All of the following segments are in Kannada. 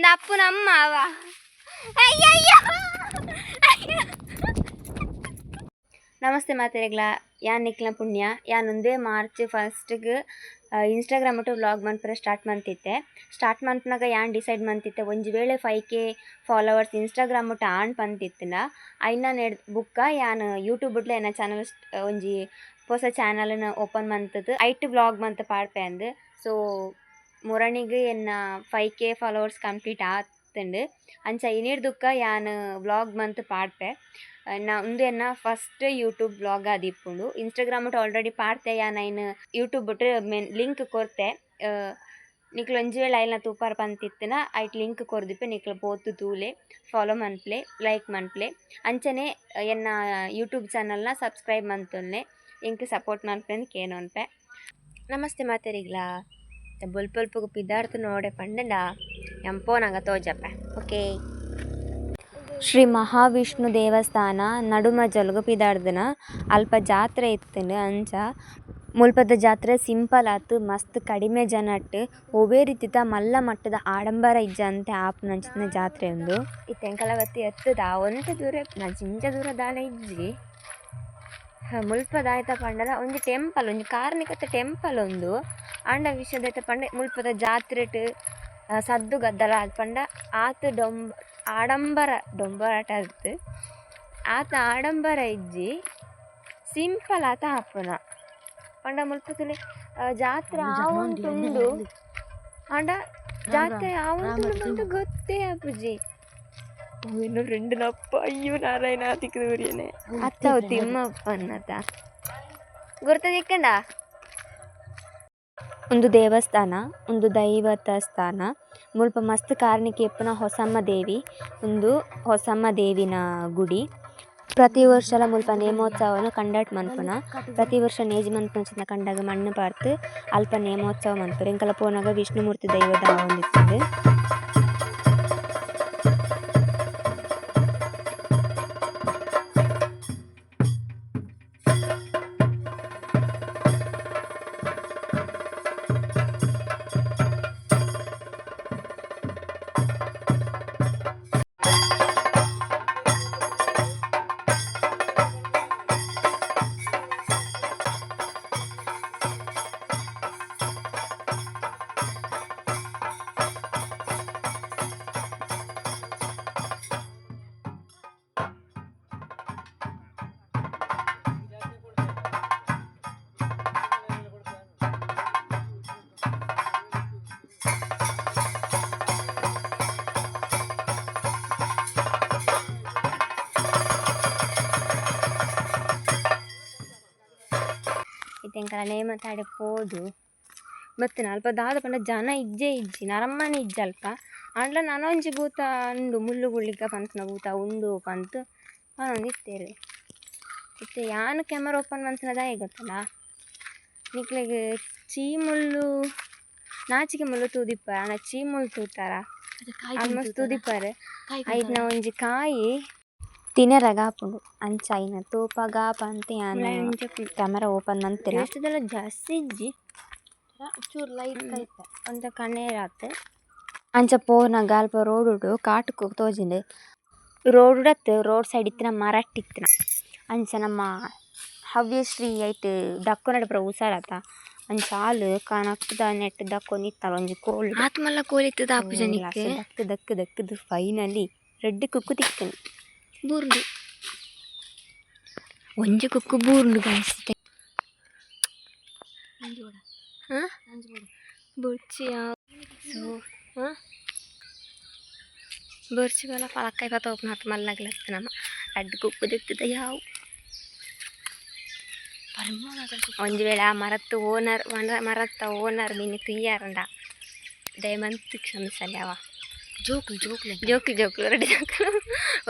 ಒಂದು ಅಪ್ಪನ ಅಮ್ಮ ಅವ. ಅಯ್ಯಯ್ಯೋ ನಮಸ್ತೆ ಮಾತೆರೆಗ್ಲ ಯಾನ್ ನಿಕ್ಲ ಪುಣ್ಯ ಯಾನ್ ಒಂದೇ ಮಾರ್ಚ್ 1ಗೆ ಇನ್ಸ್ಟಾಗ್ರಾಮ್ ಒಟ್ಟು ವ್ಲಾಗ್ ಮನ್ಪುರ ಸ್ಟಾರ್ಟ್ ಮನ್ಪನಾಗ ಯಾನ್ ಡಿಸೈಡ್ ಮಂತಿತ್ತೆ ಒಂಜಿ ವೇಳೆ 5K ಫಾಲೋವರ್ಸ್ ಇನ್ಸ್ಟಾಗ್ರಾಮ್ ಒಟ್ಟು ಆಣ್ ಪಂತಿತ್ತಿನ ಐನ ಬುಕ್ಕ ಯಾನ್ ಯೂಟ್ಯೂಬ್ ಒಟ್ಲ ಏನ ಚಾನಲ್ ಒಂಜಿ ಹೊಸ ಚಾನಲ್ನ ಓಪನ್ ಮಂತದ್ದು ಐಟ್ ವ್ಲಾಗ್ ಮಂತ್ ಪಾಡ್ಪೆ ಅಂದು. ಸೊ ಮುರಣಿಗೆ ಎನ್ನ 5K ಫಾಲೋವರ್ಸ್ ಕಂಪ್ಲೀಟ್ ಆತುಂಡು ಅಂಚ ಇನಿಡ್ದುಕ್ಕ ಯಾನ್ ವ್ಲಾಗ್ ಮಂತ್ ಪಾಡ್ಪೆ. ನಾ ಉಂದು ಎನ್ನ ಫಸ್ಟ್ ಯೂಟ್ಯೂಬ್ ವ್ಲಾಗ್ ಆದಿಪ್ಪುಂಡು. ಇನ್ಸ್ಟಾಗ್ರಾಮ್ ಒಟ್ಟು ಆಲ್ರೆಡಿ ಪಾಡ್ತೆ ಯಾನ್ ಐನ್ ಯೂಟ್ಯೂಬ್ ಒಟ್ಟು ಲಿಂಕ್ ಕೊರ್ತೆ ನಿಕ್ಲು ಒಂಜಿ ವೇಳೆ ಐಲ್ನ ತೂಪಾರ ಪಂತಿತ್ತಿನ ಐಟ್ ಲಿಂಕ್ ಕೊರ್ದಿಪ್ಪೆ ನಿಕ್ಲು ಪೋತು ತೂಲೆ ಫಾಲೋ ಮನ್ಪ್ಲೆ ಲೈಕ್ ಮನ್ಪ್ಲೆ ಅಂಚನೆ ಎನ್ನ ಯೂಟ್ಯೂಬ್ ಚಾನಲ್ನ ಸಬ್ಸ್ಕ್ರೈಬ್ ಮಂತೊನ್ನೆ ಇಂಕ್ ಸಪೋರ್ಟ್ ಮನ್ಪೆಂದು ಕೇನೊನ್ಪೆ. ನಮಸ್ತೆ ಮಾತೆರಿಗ್ಲಾ ಬೊಲ್ಪೊಲ್ಪುಗು ಪಿದಾರ್ಥ ನೋಡೆ ಪಂಡಂಡ ಎಂಪೋ ನಂಗ ತೋಜಪ್ಪೆ. ಓಕೆ. ಶ್ರೀ ಮಹಾವಿಷ್ಣು ದೇವಸ್ಥಾನ ನಡುಮಜಲ್ಗು ಪಿದಾರ್ದನ ಅಲ್ಪ ಜಾತ್ರೆ ಇತ್ತುಂಡು. ಅಂಚ ಮುಲ್ಪದ ಜಾತ್ರೆ ಸಿಂಪಲ್ ಆತು ಮಸ್ತ್ ಕಡಿಮೆ ಜನಟ್ ಒವೇ ರೀತಿತ ಮಲ್ಲ ಮಟ್ಟದ ಆಡಂಬರ ಇಜ್ಜಂತೆ ಆಪುನಂಚಿನ ಜಾತ್ರೆ ಉಂದು. ಇತ್ತೆಂಕಲ ಬತ್ತಿ ಎತ್ತದ ಒಂತೆ ದೂರ ಜಿಂಜ ದೂರ ದಾಲ ಇಜ್ಜಿ ಮುಲ್ಪದ ಆಯ್ತ ಪಂಡದ ಒಂಜಿ ಟೆಂಪಲ್ ಒಂಜಿ ಕಾರ್ಣಿಕತೆ ಟೆಂಪಲ್ ಉಂದು. ಆಂಡ ವಿಷಯದ ಪಂಡ ಮುಲ್ಪದ ಜಾತ್ರೆಟ್ ಸದ್ದು ಗದ್ದಲ ಪಂಡ ಆತ ಡೊಂಬರಾಟ ಆಡ್ತು ಆತ ಆಡಂಬರ ಇಜ್ಜಿ ಸಿಂಪಲ್ ಆತ ಆಪುನ ಪಂಡ ಮುಲ್ಪದಲ್ಲಿ ಜಾತ್ರೆ ಆವುಂಟುಂಡು ಆಂಡ ಜಾತ್ರೆ ಆವುಂಟುಂಡು ಗೊತ್ತೇ ಆಪುಜಿ. ಇನ್ನು ಫ್ರೆಂಡ್ನಪ್ಪ ಅಯ್ಯೋ ನಾರಾಯಣ ತಿಕ್ಕದೂರಿಯೇ ಅತ್ತ ತಿಮ್ಮಪ್ಪ ಅನ್ನತ ಗುರ್ತದಿಕ್ಕಂಡ. ಒಂದು ದೇವಸ್ಥಾನ ಒಂದು ದೈವತ ಸ್ಥಾನ ಮುಲ್ಪ ಮಸ್ತ್ ಕಾರ್ಣಿಕೆ ಎಪ್ಪುನ ಹೊಸಮ್ಮ ದೇವಿ ಒಂದು ಹೊಸಮ್ಮ ದೇವಿನ ಗುಡಿ. ಪ್ರತಿ ವರ್ಷಲ ಮುಲ್ಪ ನೇಮೋತ್ಸವನ ಕಂಡಕ್ಟ್ ಮನ್ಪುನ ಪ್ರತಿ ವರ್ಷ ನೇಜಿ ಮನ್ಪುನ ಕಂಡಾಗ ಮಣ್ಣು ಪಾರ್ತು ಅಲ್ಪ ನೇಮೋತ್ಸವ ಮನ್ಪುರ ಎಂಕಲ ಪೋನಾಗ ವಿಷ್ಣುಮೂರ್ತಿ ದೈವದ ಒಂದಿತ್ತದೆ. ಇತ್ತೆಂಕಲ ನೇಮ ತಾಡೆ ಪೋದು ಬತ್ತಿನ ಅಲ್ಪ ದಾದ ಪಂಡ ಜನ ಇಜ್ಜಿ ನರಮ್ಮನೆ ಇಜ್ಜಲ್ಪ ಅಂಡ್ಲ ನನೊಂಜಿ ಭೂತ ಉಂಡು ಮುಳ್ಳು ಗುಳ್ಳಿಗ ಪಂತನ ಭೂತ ಉಂಡು ಪಂತು ಇತ್ತೇರು ಇತ್ತೆ ಯಾನು ಕ್ಯಾಮರಾ ಓಪನ್ ಮಂತನದ ಗೊತ್ತಲ್ಲ ನಿಕ್ಲೆಗ್ ಚೀಮುಳ್ಳು ನಾಚಿಕೆ ಮುಳ್ಳು ತೂದಿಪ್ಪ ಅಣ್ಣ ಚೀಮುಳ್ಳು ತೂತಾರ ಆಲ್ಮೋಸ್ಟ್ ತೂದಿಪ್ಪಾರೆ ಐಟ್ನ ಒಂಜಿ ಕಾಯಿ ತಿನ್ನರಗ ಹಾಪುಂಡು ಅಂಚ ಐನ ತೂಪಗ ಪಂತೆ ಕ್ಯಾಮರಾ ಓಪನ್ ಮಂತಿರ ಜಾಸ್ತಿ ಇಜ್ಜಿ ಚೂರು ಲೈಟ್ ಆಯ್ತ ಒಂದ ಕಣ್ಣೇರಾತ್ ಅಂಚ ಪೋನಾಗ ಅಲ್ಪ ರೋಡ್ ಕಾಟುಕು ತೋಜಿಂಡು ರೋಡ್ ಸೈಡ್ ಇತ್ತಿನ ಮರಟ್ಟಿತ್ತಿನ ಅಂಚ ನಮ್ಮ ಹವ್ಯಶ್ರೀ ಐಟ್ ದಕ್ಕು ನಡುಪುರ ಉಸಾರಾತ ಅಂಚ ಹಾಲು ಕಣಕ್ದ ನೆಟ್ ದಕ್ಕೊಂಡು ಇತ್ತಲ್ಲ ಒಂಜಿ ಕೋಳಿ ಆತ್ಮಲ್ಲ ಕೋಳಿ ಇತ್ತದ ಆಪು ಜನಿಕ್ಕೆ ದಕ್ಕದು ಫೈನಲಿ ರೆಡ್ ಕುಕ್ಕು ತಿಕ್ಕನು ಬೂರ್ದು ಒಂಜಿ ಕುಕ್ಕು ಬೂರ್ದು ಕಾಣಿಸುತ್ತೆ ಬೊರ್ಚಿಗೆಲ್ಲ ಪಲಕ್ಕಾಯಿ ಪತ್ತ ಹೋಗ್ನ ಹತ್ತು ಮಲ್ಲಾಗ್ಲತ್ತ ನಮ್ಮ ಅಡ್ಡು ಕುಕ್ಕು ದಿಕ್ತದ ಯಾವು ಒಂಜಿ ವೇಳೆ ಆ ಮರತ್ತ ಓನರ್ ಮೀನು ತುಯ್ಯಾರಂಡ ದಯಮಂತ್ ಕ್ಷಮಿಸಲ್ಲ ಅವ ಜೋಕ್ಲು ರೆಡಿ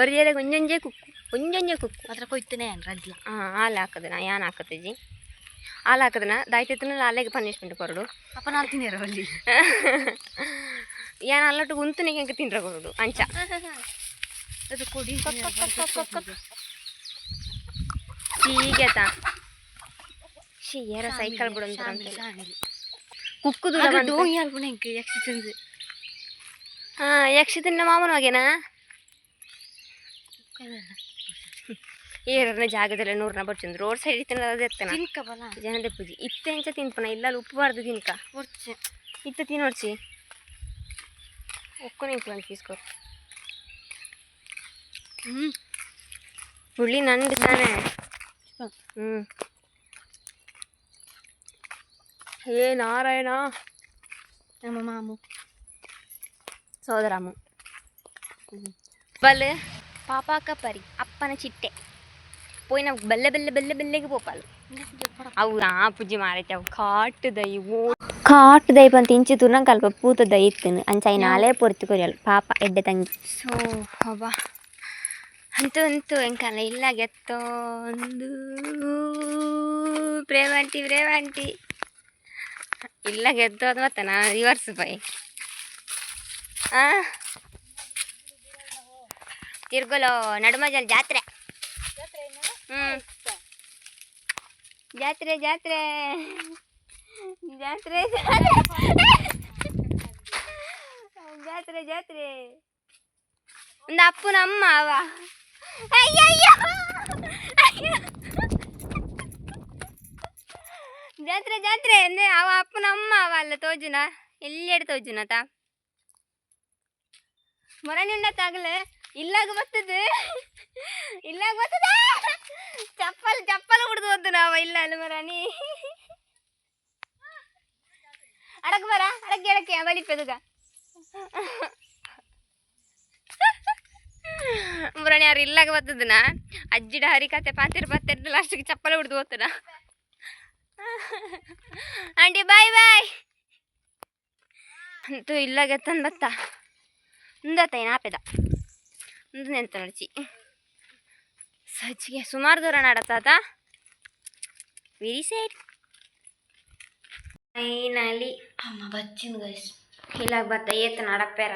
ಒರಿಯಾದಾಗ ಒಂಜೊಂಜೇ ಕುಕ್ಕು ಅದ್ರ ಕೊಯ್ತನೇ ರಡ್ಲ ಹಾಲು ಹಾಕದನ ಯಾನ್ ಹಾಕತ್ತಜಿ ಹಾಲು ಹಾಕದನ ದಾಯ್ತಿತ್ತನ ಅಲ್ಲಿಗೆ ಪನಿಷ್ಮೆಂಟ್ ಕೊರಡು ಅಪ್ಪ ನಾನು ತಿನ್ನಿರ ಅಲ್ಲಿ ಯಾನ್ ಅಲ್ಲಟ್ಟು ಗುಂತನಿಗೆ ಹೆಂಗೆ ತಿನ್ರ ಕೊರಡು ಅಂಚ ಅದು ಕೊಡಿ ಹೀಗೆತ ಏರ ಸೈಕಲ್ ಬಿಡಂತ ಕುಕ್ಕು ದೂರ ಎಕ್ಸಸೈಸ್ ಯಕ್ಷಿತನ ಮಾಮನ ಹೋಗ್ಯಾನ ಏರನ ಜಾಗದಲ್ಲಿ ನೂರನ ಬರ್ಚಂದು ರೋಡ್ ಸೈಡ್ ಇತ್ತನ ಅದು ಎತ್ತನ ತಿನ್ಕಬಲ್ಲ ಜನದ ಪೂಜೆ ಇತ್ತ ಹೆಂಚ ತಿನ್ಪನ ಇಲ್ಲ ಉಪ್ಪು ಬಾರ್ದು ತಿನ್ಕ ಹೊರ್ಚೆ ಇತ್ತ ತಿನ್ನೋಡ್ಸಿ ಒಕ್ಕು ನಿಂತ್ಕೊಂಡು ತೀಸ್ಕೊ ಹುಳಿ ನಂದು ತಾನೆ ಹೇ ನಾರಾಯಣ ನಮ್ಮ ಮಾಮು ಸೋದರಾಮು ಬಲ್ ಪಾಪಾಕ ಪರಿ ಅಪ್ಪನ ಚಿಟ್ಟೆ ಪೋಯ್ ನಾವು ಬಲ್ಲೆ ಬಲ್ಲೆ ಬಲ್ಲೆ ಬಲ್ಲೆಗೆ ಪೋಪಾಲು ಅವು ಪೂಜೆ ಮಾರೈತೆ ಅವು ಕಾಟು ದೈ ಅಂತ ಇಂಚಿ ತುರ್ನಂಗೆ ಕಲ್ಪ ಪೂತ ದೈ ಇತ್ತನು ಅಂಚಾಯಿ ನಾಳೆ ಪೊರ್ತಿ ಕೊರಿಯಲ್ಲ ಪಾಪ ಎಡ್ಡೆ ತಂಗಿ ಸೊ ಹಬ್ಬ ಅಂತೂ ಎಂಕಲ್ಲ ಇಲ್ಲ ಗೆತ್ತೊಂದು ಪ್ರೇಮಾಂಟಿ ಇಲ್ಲ ಗೆದ್ದೋದು ಮತ್ತೆ ನಾ ರಿವರ್ಸ್ ಬೈ ತಿರ್ಗೋಲು ನಡುಮಜಲ್ ಜಾತ್ರೆ ಜಾತ್ರೆ ಜಾತ್ರೆ ಜಾತ್ರೆ ಜಾತ್ರೆ ಜಾತ್ರೆ ಒಂದು ಅಪ್ಪನ ಅಮ್ಮ ಅವ ಜಾತ್ರೆ ಜಾತ್ರೆ ಅಂದ್ರೆ ಅವ ಅಪ್ಪನ ಅಮ್ಮ ಅವ ಅಲ್ಲ ತೋಜುನ ಎಲ್ಲೆಡೆ ತೋಜುನ ತಾ ಮರಣಿ ಉಂಡತ್ತಾಗಲೇ ಇಲ್ಲಾಗ ಬರ್ತದೆ ಚಪ್ಪಲ್ ಹುಡ್ದು ಹೋದ್ದು ನಾವ ಇಲ್ಲ ಅಲ್ಲ ಮರಾಣಿ ಅಡಕ್ ಬರ ಅಡಕ್ಕೆ ಎಡಕ್ಕೆ ಬಲಿಪೆದುಗ ಮುರಾಣಿ ಅವ್ರು ಇಲ್ಲಾಗ ಬರ್ತದನ ಅಜ್ಜಿಡ ಹರಿಕತೆ ಪಾತಿರ್ ಲಾಸ್ಟಿಗೆ ಚಪ್ಪಲ ಹುಡ್ದು ಹೋಗ್ತದ ಆಂಟಿ ಬಾಯ್ ಬಾಯ್ ಅಂತೂ ಇಲ್ಲಾಗ ತಂದು ಬತ್ತ ಮುಂದತ್ತ ಏನು ಆಪೆದ ಮುಂದೆ ಎಂತ ನಡ್ಚಿ ಸಜ್ಜಿಗೆ ಸುಮಾರು ದೂರ ನಡತ್ತಾತ ವೆರಿ ಸೈಡ್ ಫೈನಲಿ ಅಮ್ಮ ಬಚ್ಚಿನ ಗೈಸ್ ಇಲ್ಲಾಗ ಬತ್ತ ಏತ ನಡಪೇರ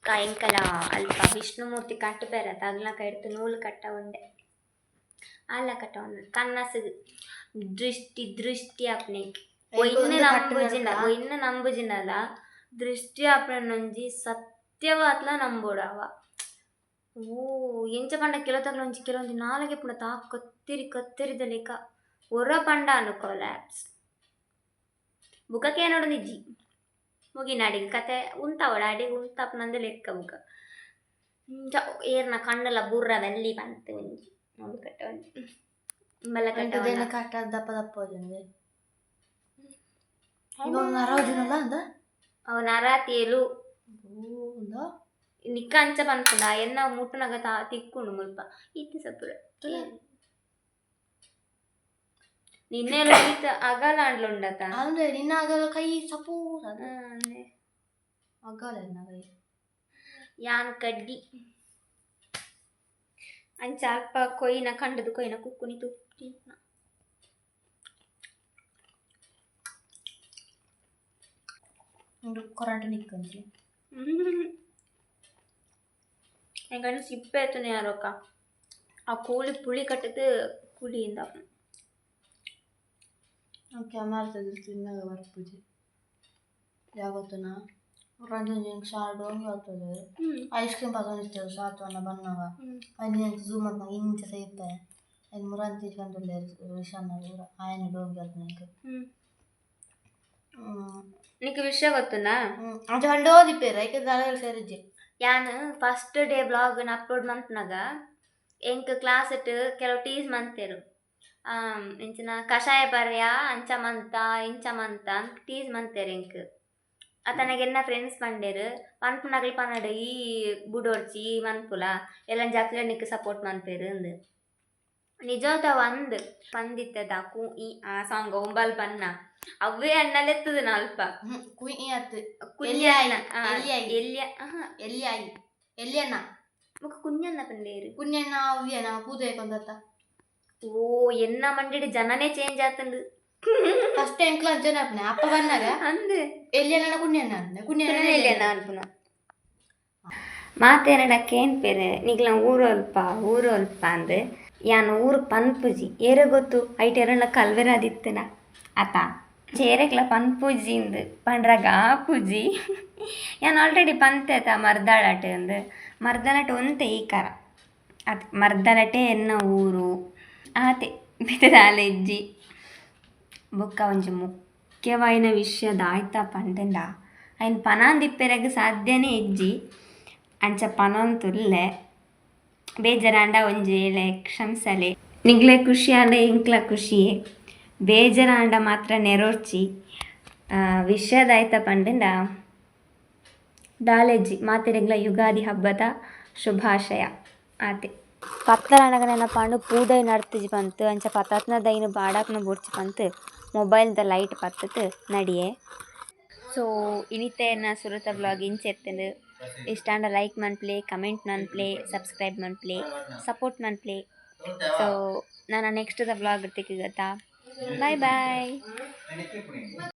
ಕಾಯಂಕಾಲ ಅಲ್ಪ ವಿಷ್ಣುಮೂರ್ತಿ ಕಟ್ಟಪೇರ ತಗ್ಲಕ ಎಡ್ತು ನೂಲು ಕಟ್ಟ ಉಂಡೆ ಅಲ್ಲ ಕಟ್ಟ ಉಂಡೆ ಕನ್ನಸದು ದೃಷ್ಟಿ ಅಪ್ನೆಗೆ ಒಯ್ನ ನಂಬುಜಿನಲ್ಲ ದೃಷ್ಟಿ ಅಪ್ನೊಂಜಿ ಸತ್ಯವಾತ್ಲ ನಂಬೋಡವ ಓ ಎಂಚ ಪಂಡ ಕೆಲವೊಂದು ನಾಲ್ಗೆ ಪುಣ ತಾ ಕತ್ತಿರಿದ ಲೆಕ್ಕ ಒರ ಪಂಡ ಕೊಲ್ಯಾಪ್ಸ್ ಬುಕಕ್ಕೆ ನೋಡು ನಿಜ್ಜಿ ಮುಗಿನ ಅಡಿಗೆ ಕತೆ ಉಂತಾವಡ ಅಡಿಗೆ ಉಂತಾಪನಂದ ಲೆಕ್ಕ ಬುಕ ಏರ್ನ ಕಣ್ಣೆಲ್ಲ ಬುರ್ರ ಬೆಲ್ಲಿ ಬಂತು ಒಂಜಿ ನೋಡು ಕಟ್ಟ ಒಂಜಿ ಬೆಲ್ಲ ಕಟ್ಟ ದಪ್ಪ ದಪ್ಪ ಅವ ನರಾತಿಯಲು ನಿಕ್ಕ ಅಂಚ ಪನ್ಪುಂಡ ಎನ್ನ ಮುಟ್ಟುನಗ ತಿಕ್ಕೊಂಡು ಮುಲ್ಪ ಇತ್ತು ಸಪುರ ನಿನ್ನೆಲ್ಲ ಅಗಲ ಅಂಡ್ಲುಂಡತ ಅಂದ್ರೆ ನಿನ್ನ ಅಗಲ ಕೈ ಸಪೂರ ಅಗಲ ಕೈ ಯಾನ್ ಕಡ್ಡಿ ಅಂಚ ಅಲ್ಪ ಕೊಯ್ನ ಕಂಡದು ಕೊಯ್ನ ಕುಕ್ಕುನಿ ತುಪ್ಪಿ ಕೊರಂಟ ನಿಕ್ಕಂ지 ಎಂಗಣ್ಣ ಸಿಪ್ಪೆ ಆಯ್ತು ಯಾರೊಕ್ಕ ಆ ಕೂಲಿ ಪುಳಿ ಕಟ್ಟಿದ್ದು ಕುಳಿಯಿಂದ ಕ್ಯಾಮರಾ ತಿನ್ನಾಗ ಬರ್ಪೂಜೆ ಯಾವತ್ತನ ರಂಜನ್ ಶಾರ್ಡು ಆಗ್ತದೆ ಐಸ್ ಕ್ರೀಮ್ ಪಸಂದಿರ್ತೇವೆ ಸಾತ್ವನ್ನ ಬನ್ನವ ಅಲ್ಲಿ ಝೂಮ್ ಅಂತ ಇಂಚ ಸೇರ್ತಾರೆ ಅಲ್ಲಿ ಮುರಂತಿ ಕಂಡುಳ್ಳೆ ವಿಷಾನ ಆಯನ ಡೋಂಗಿ ಅದು నీకు విషయం ಗೊತ್ತುನಾ ಅದು ಹಳ್ಳಿ ಓದಿಪ್ಪೇರ ಐಕೆ ದಾಳ ಸೇರಿಜ್ಜೆ ಯಾನು ಫಸ್ಟ್ ಡೇ ಬ್ಲಾಗ್ನ ಅಪ್ಲೋಡ್ ಮಂತ್ನಾಗ ಎಂಕ್ ಕ್ಲಾಸ್ ಇಟ್ಟು ಕೆಲವು ಟೀಸ್ ಮಂತೇರು ಇಂಚಿನ ಕಷಾಯ ಪರ್ಯ ಅಂಚ ಮಂತ ಇಂಚ ಮಂತ ಅಂತ ಟೀಸ್ ಮಂತೇರು ಎಂಕ್ ಅತನಗೆ ಎನ್ನ ಫ್ರೆಂಡ್ಸ್ ಪಂಡೇರು ಪನ್ಪುನಗಲ್ ಪನ್ನಡು ಈ ಬುಡೋಡ್ಚಿ ಮನ್ಪುಲ ಎಲ್ಲ ಜಾತ್ರೆ ನಿಕ್ ಸಪೋರ್ಟ್ ಮನ್ಪೇರು ಅಂದು ನಿಜವಾದ ಒಂದು ಪಂದಿತ್ತದ ಕು ಈ ಆ ಸಾಂಗ್ ಒಂಬಲ್ ಪನ್ನ ಅವೇ ಅಣ್ಣಲೆತ್ತದ ಅಲ್ಪ ಎಲ್ಲಿಯನ್ನ ಕುഞ്ഞಣ್ಣ ಪಂಡೇರು ಕುഞ്ഞಣ್ಣ ಅವ್ಯನ ಪೂಜೆ ಕೊಂದತ್ತ ಓ ಎನ್ನ ಮಂಡಿಡಿ ಜನನೇ ಚೇಂಜ್ ಆತಂದು ಫಸ್ಟ್ ಎಂಕ್ಲ ಜನ ಅಪ್ಪ ಬನ್ನಾಗ ಅಂದು ಎಲ್ಲಿಯನ್ನ ಕುഞ്ഞಣ್ಣ ಎಲ್ಲಿಯನ್ನ ಅನ್ಪುನ ಮಾತೇನಡಕ್ಕೆ ಏನ್ ಪೇರೆ ನಿಗ್ಲ ಊರು ಅಲ್ಪ ಅಂದು ಯಾನು ಊರು ಪನ್ಪುಜಿ ಏರ ಗೊತ್ತು ಐಟ್ ಎರಣ್ಣ ಕಲ್ವೆರಾದಿತ್ತನ ಆತ ಚೇರೆಕ್ಲ ಪನ್ಪುಜಿಂದು ಪಂಡ್ರಗ ಆಪುಜಿ ಯಾನ್ ಆಲ್ರೆಡಿ ಪಂತೆತ ಮರ್ದಾಳಾಟ್ ಅಂದ್ ಮರ್ದಾನಟ್ ಒಂತೆ ಈಕರ ಅತ್ ಮರ್ದಾನಟೆ ಎನ್ನ ಊರು ಆತೆ ಬೆತ್ತದಾಲ ಇಜ್ಜಿ ಬೊಕ್ಕ ಒಂಜಿ ಮುಖ್ಯವಾಯಿನ ವಿಷಯ ದಾಯ್ತ ಪಂಡಂಡ ಅಯ್ನ್ ಪನಾಂದಿಪ್ಪೆರೆಗ್ ಸಾಧ್ಯನೇ ಇಜ್ಜಿ ಅಂಚ ಪನೊಂದುಲ್ಲೆ ಬೇಜಾರಾಂಡ ಒಂಜಿ ವೇಳೆ ಕ್ಷಮಿಸಲೆ ನಿಗ್ಲೆ ಖುಷಿ ಆಂಡ ಇಂಕ್ಲ ಖುಷಿಯೇ ಬೇಜಾರಾಂಡ ಮಾತ್ರ ನೆರೋರ್ಚಿ ವಿಷಯದಾಯ್ತ ಪಂಡಂಡ ದಾಲೆಜ್ಜಿ ಮಾತೆರೆಗ್ಲ ಯುಗಾದಿ ಹಬ್ಬದ ಶುಭಾಶಯ ಆತೆ ಪತ್ತಲಾಂಡಗ ನೆನಪಾಂಡು ಪೂದೈ ನಡ್ತಿಜಿ ಪಂತ್ ಅಂಚ ಪತ್ತಾತ್ನ ದೈನು ಬಾಡಾಕ್ನ ಬುಡ್ಚಿ ಪಂತ್ ಮೊಬೈಲ್ದ ಲೈಟ್ ಪತ್ತತ್ ನಡಿಯೆ ಸೊ ಇನಿತೆ ಸುರತ ವ್ಲಾಗ್ ಇಂಚೆತ್ತಂಡು ಇಷ್ಟಾಂಡ ಲೈಕ್ ಮನ್ಪ್ಲೆ ಕಮೆಂಟ್ ಮನ್ಪ್ಲೆ ಸಬ್ಸ್ಕ್ರೈಬ್ ಮನ್ಪ್ಲೆ ಸಪೋರ್ಟ್ ಮನ್ಪ್ಲೆ ಸೊ ನಾನು ನೆಕ್ಸ್ಟ್ ದ ವ್ಲಾಗ್ ತೆಗಿಗತ್ತಾ ಬಾಯ್ ಬಾಯ್